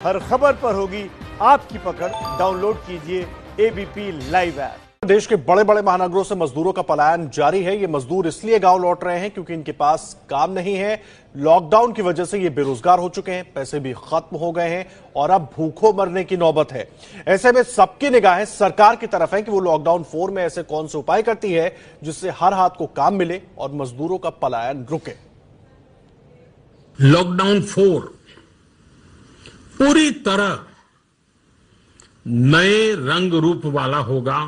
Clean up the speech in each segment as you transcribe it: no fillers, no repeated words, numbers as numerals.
हर खबर पर होगी आपकी पकड़। डाउनलोड कीजिए एबीपी लाइव ऐप। देश के बड़े बड़े महानगरों से मजदूरों का पलायन जारी है। ये मजदूर इसलिए गांव लौट रहे हैं क्योंकि इनके पास काम नहीं है। लॉकडाउन की वजह से ये बेरोजगार हो चुके हैं, पैसे भी खत्म हो गए हैं और अब भूखों मरने की नौबत है। ऐसे में सबकी निगाहें सरकार की तरफ है कि वो लॉकडाउन 4 में ऐसे कौन से उपाय करती है जिससे हर हाथ को काम मिले और मजदूरों का पलायन रुके। लॉकडाउन 4 पूरी तरह नए रंग रूप वाला होगा,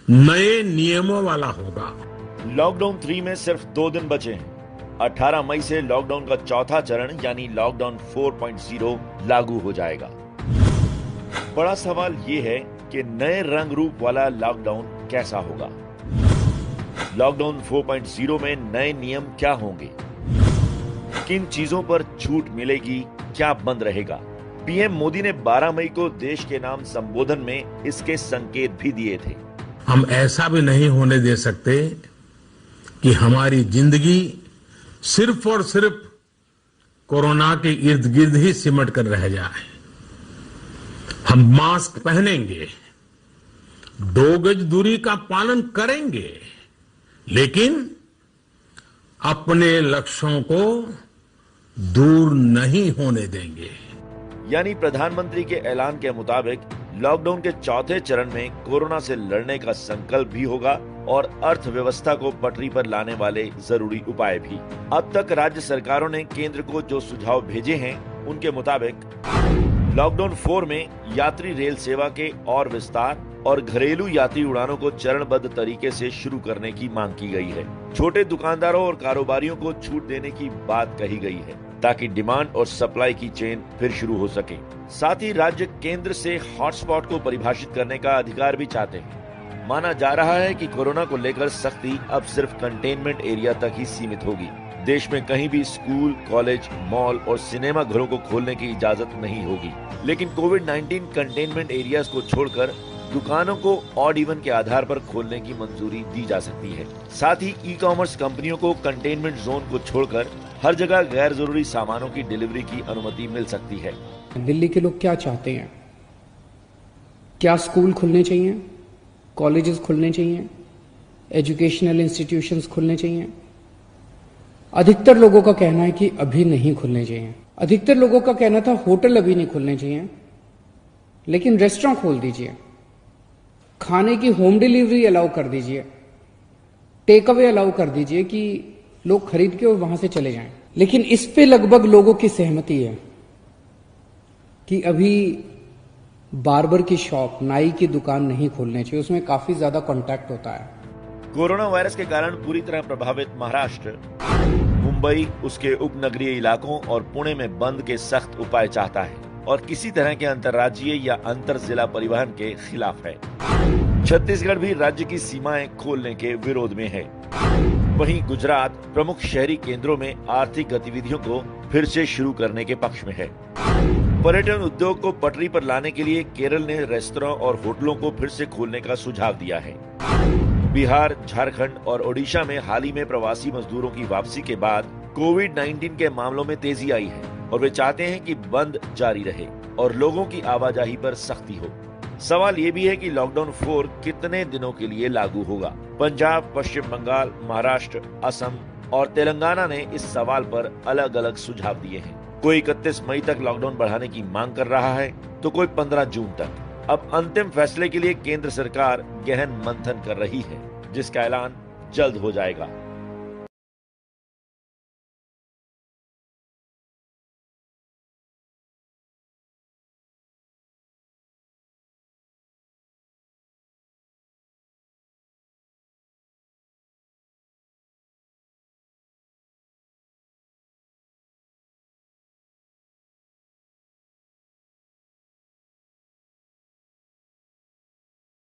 नए नियमों वाला होगा। लॉकडाउन 3 में सिर्फ 2 दिन बचे हैं। 18 मई से लॉकडाउन का चौथा चरण यानी लॉकडाउन 4.0 लागू हो जाएगा। बड़ा सवाल ये है कि नए रंग रूप वाला लॉकडाउन कैसा होगा। लॉकडाउन 4.0 में नए नियम क्या होंगे, किन चीजों पर छूट मिलेगी, क्या बंद रहेगा। पीएम मोदी ने 12 मई को देश के नाम संबोधन में इसके संकेत भी दिए थे। हम ऐसा भी नहीं होने दे सकते कि हमारी जिंदगी सिर्फ और सिर्फ कोरोना के इर्द गिर्द ही सिमट कर रह जाए। हम मास्क पहनेंगे, 2 गज दूरी का पालन करेंगे, लेकिन अपने लक्ष्यों को दूर नहीं होने देंगे। यानी प्रधानमंत्री के ऐलान के मुताबिक लॉकडाउन के चौथे चरण में कोरोना से लड़ने का संकल्प भी होगा और अर्थव्यवस्था को पटरी पर लाने वाले जरूरी उपाय भी। अब तक राज्य सरकारों ने केंद्र को जो सुझाव भेजे हैं उनके मुताबिक लॉकडाउन 4 में यात्री रेल सेवा के और विस्तार और घरेलू यात्री उड़ानों को चरणबद्ध तरीके से शुरू करने की मांग की गई है। छोटे दुकानदारों और कारोबारियों को छूट देने की बात कही गई है ताकि डिमांड और सप्लाई की चेन फिर शुरू हो सके। साथ ही राज्य केंद्र से हॉटस्पॉट को परिभाषित करने का अधिकार भी चाहते हैं। माना जा रहा है कि कोरोना को लेकर सख्ती अब सिर्फ कंटेनमेंट एरिया तक ही सीमित होगी। देश में कहीं भी स्कूल, कॉलेज, मॉल और सिनेमा घरों को खोलने की इजाजत नहीं होगी, लेकिन कोविड-19 कंटेनमेंट एरियाज को छोड़कर दुकानों को ऑड इवन के आधार पर खोलने की मंजूरी दी जा सकती है। साथ ही ई कॉमर्स कंपनियों को कंटेनमेंट जोन को छोड़कर हर जगह गैर जरूरी सामानों की डिलीवरी की अनुमति मिल सकती है। दिल्ली के लोग क्या चाहते हैं? क्या स्कूल खुलने चाहिए, कॉलेजेस खुलने चाहिए, एजुकेशनल इंस्टीट्यूशंस खुलने चाहिए? अधिकतर लोगों का कहना है कि अभी नहीं खुलने चाहिए। अधिकतर लोगों का कहना था होटल अभी नहीं खुलने चाहिए, लेकिन रेस्टोरेंट खोल दीजिए, खाने की होम डिलीवरी अलाउ कर दीजिए, टेक अवे अलाउ कर दीजिए कि लोग खरीद के और वहां से चले जाएं। लेकिन इस पे लगभग लोगों की सहमति है कि अभी बार्बर की शॉप, नाई की दुकान नहीं खोलने चाहिए, उसमें काफी ज्यादा कांटेक्ट होता है। कोरोना वायरस के कारण पूरी तरह प्रभावित महाराष्ट्र, मुंबई, उसके उपनगरीय इलाकों और पुणे में बंद के सख्त उपाय चाहता है और किसी तरह के अंतर्राज्यीय या अंतर जिला परिवहन के खिलाफ है। छत्तीसगढ़ भी राज्य की सीमाएं खोलने के विरोध में है। वहीं गुजरात प्रमुख शहरी केंद्रों में आर्थिक गतिविधियों को फिर से शुरू करने के पक्ष में है। पर्यटन उद्योग को पटरी पर लाने के लिए केरल ने रेस्तरां और होटलों को फिर से खोलने का सुझाव दिया है। बिहार, झारखंड और ओडिशा में हाल ही में प्रवासी मजदूरों की वापसी के बाद कोविड-19 के मामलों में तेजी आई है और वे चाहते हैं कि बंद जारी रहे और लोगों की आवाजाही पर सख्ती हो। सवाल ये भी है कि लॉकडाउन 4 कितने दिनों के लिए लागू होगा। पंजाब, पश्चिम बंगाल, महाराष्ट्र, असम और तेलंगाना ने इस सवाल पर अलग अलग सुझाव दिए हैं। कोई 31 मई तक लॉकडाउन बढ़ाने की मांग कर रहा है तो कोई 15 जून तक। अब अंतिम फैसले के लिए केंद्र सरकार गहन मंथन कर रही है, जिसका ऐलान जल्द हो जाएगा।